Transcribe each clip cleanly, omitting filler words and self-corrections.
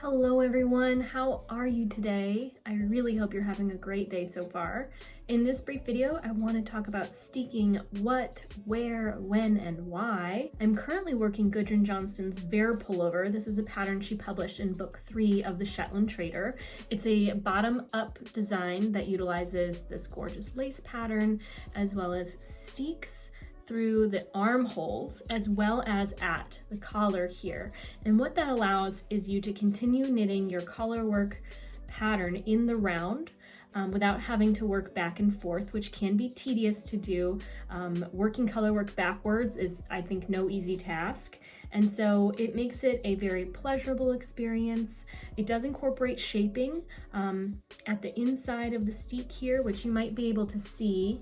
Hello everyone, how are you today? I really hope you're having a great day so far. In this brief video, I want to talk about steeking what, where, when, and why. I'm currently working Gudrun Johnston's Vair pullover. This is a pattern she published in book 3 of the Shetland Trader. It's a bottom-up design that utilizes this gorgeous lace pattern as well as steeks through the armholes as well as at the collar here. And what that allows is you to continue knitting your collar work pattern in the round without having to work back and forth, which can be tedious to do. Working color work backwards is, I think, no easy task. And so it makes it a very pleasurable experience. It does incorporate shaping at the inside of the steek here, which you might be able to see.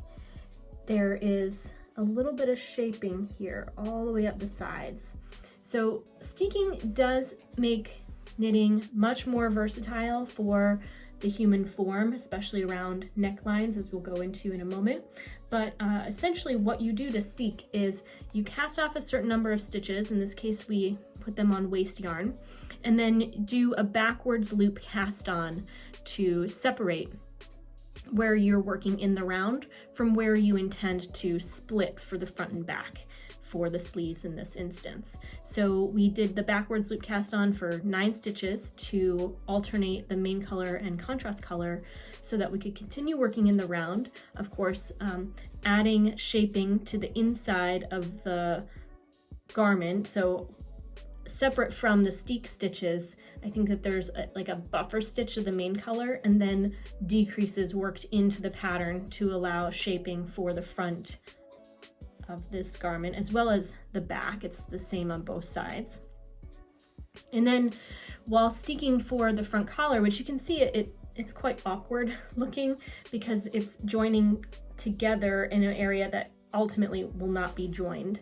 There is a little bit of shaping here all the way up the sides. So steeking does make knitting much more versatile for the human form, especially around necklines, as we'll go into in a moment. But essentially what you do to steek is you cast off a certain number of stitches. In this case, we put them on waste yarn, and then do a backwards loop cast on to separate where you're working in the round from where you intend to split for the front and back for the sleeves in this instance. So we did the backwards loop cast on for 9 stitches to alternate the main color and contrast color so that we could continue working in the round. Of course, adding shaping to the inside of the garment. So separate from the steek stitches, I think that there's like a buffer stitch of the main color and then decreases worked into the pattern to allow shaping for the front of this garment as well as the back. It's the same on both sides. And then while steeking for the front collar, which you can see it's quite awkward looking because it's joining together in an area that ultimately will not be joined.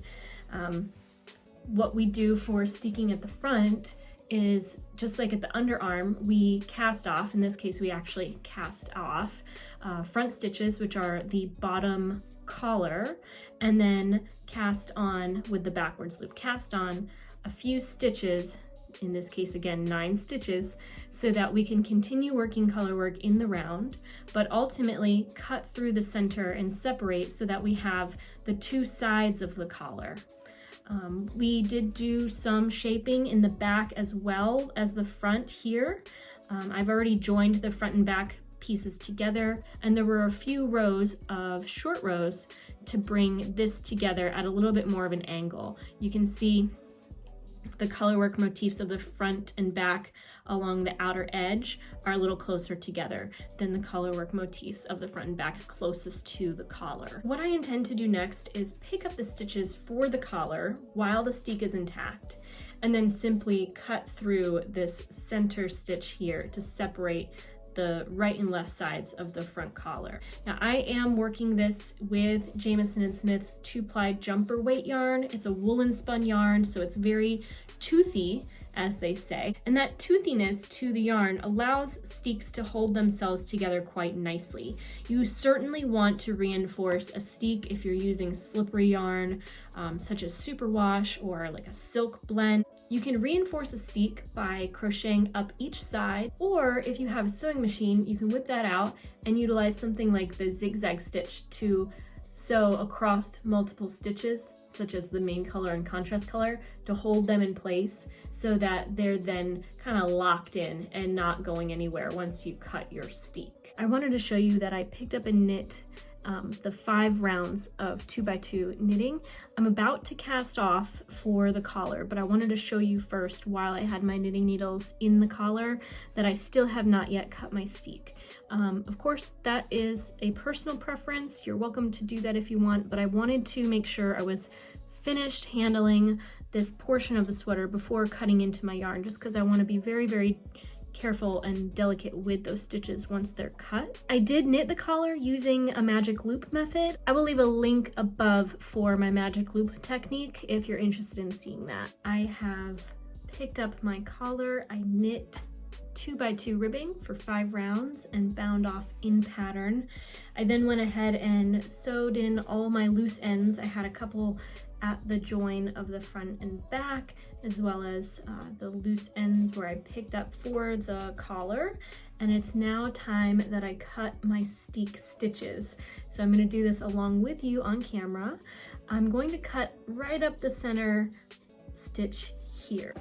What we do for steeking at the front is just like at the underarm, we cast off. In this case, we actually cast off front stitches, which are the bottom collar, and then cast on with the backwards loop cast on a few stitches, in this case again 9 stitches, so that we can continue working color work in the round, but ultimately cut through the center and separate so that we have the 2 sides of the collar. We did do some shaping in the back as well as the front here. I've already joined the front and back pieces together, and there were a few rows of short rows to bring this together at a little bit more of an angle. You can see the colorwork motifs of the front and back along the outer edge are a little closer together than the colorwork motifs of the front and back closest to the collar. What I intend to do next is pick up the stitches for the collar while the steek is intact, and then simply cut through this center stitch here to separate the right and left sides of the front collar. Now I am working this with Jamesson Smith's 2-ply jumperweight yarn. It's a woolen spun yarn, so it's very toothy, as they say, and that toothiness to the yarn allows steeks to hold themselves together quite nicely. You certainly want to reinforce a steek if you're using slippery yarn such as superwash or like a silk blend. You can reinforce a steek by crocheting up each side, or if you have a sewing machine, you can whip that out and utilize something like the zigzag stitch to sew across multiple stitches, such as the main color and contrast color, to hold them in place so that they're then kind of locked in and not going anywhere once you cut your steek. I wanted to show you that I picked up and knit the 5 rounds of 2x2 knitting. I'm about to cast off for the collar, but I wanted to show you first, while I had my knitting needles in the collar, that I still have not yet cut my steek. Of course, that is a personal preference. You're welcome to do that if you want, but I wanted to make sure I was finished handling this portion of the sweater before cutting into my yarn, just because I want to be very, very careful and delicate with those stitches once they're cut. I did knit the collar using a magic loop method. I will leave a link above for my magic loop technique if you're interested in seeing that. I have picked up my collar. I knit 2x2 ribbing for 5 rounds and bound off in pattern. I then went ahead and sewed in all my loose ends. I had a couple at the join of the front and back, as well as the loose ends where I picked up for the collar. And it's now time that I cut my steek stitches. So I'm going to do this along with you on camera. I'm going to cut right up the center stitch here.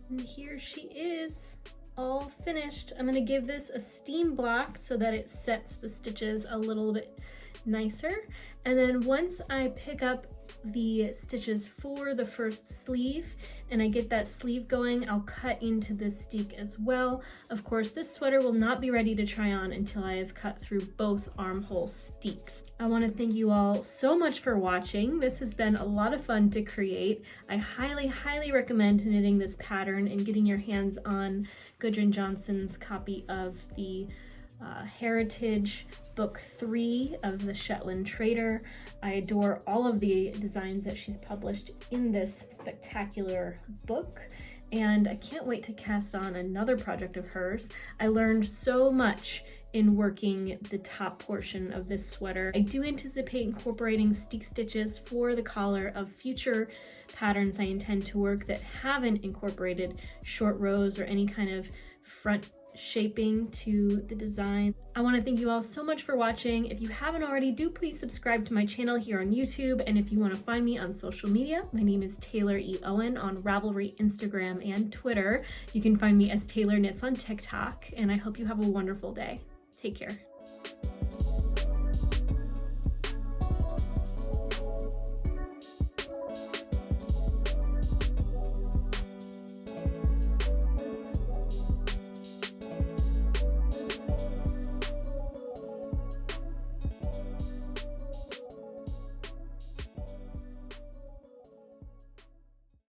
And here she is, all finished. I'm gonna give this a steam block so that it sets the stitches a little bit nicer. And then once I pick up the stitches for the first sleeve and I get that sleeve going, I'll cut into this steek as well. Of course, this sweater will not be ready to try on until I have cut through both armhole steeks. I want to thank you all so much for watching. This has been a lot of fun to create. I highly recommend knitting this pattern and getting your hands on Gudrun Johnston's copy of the Heritage Book 3 of the Shetland Trader. I adore all of the designs that she's published in this spectacular book, and I can't wait to cast on another project of hers. I learned so much in working the top portion of this sweater. I do anticipate incorporating steek stitches for the collar of future patterns I intend to work that haven't incorporated short rows or any kind of front shaping to the design. I want to thank you all so much for watching. If you haven't already, do please subscribe to my channel here on YouTube, and if you want to find me on social media, my name is Taylor E. Owen on Ravelry, Instagram, and Twitter. You can find me as Taylor Knits on TikTok, and I hope you have a wonderful day. Take care.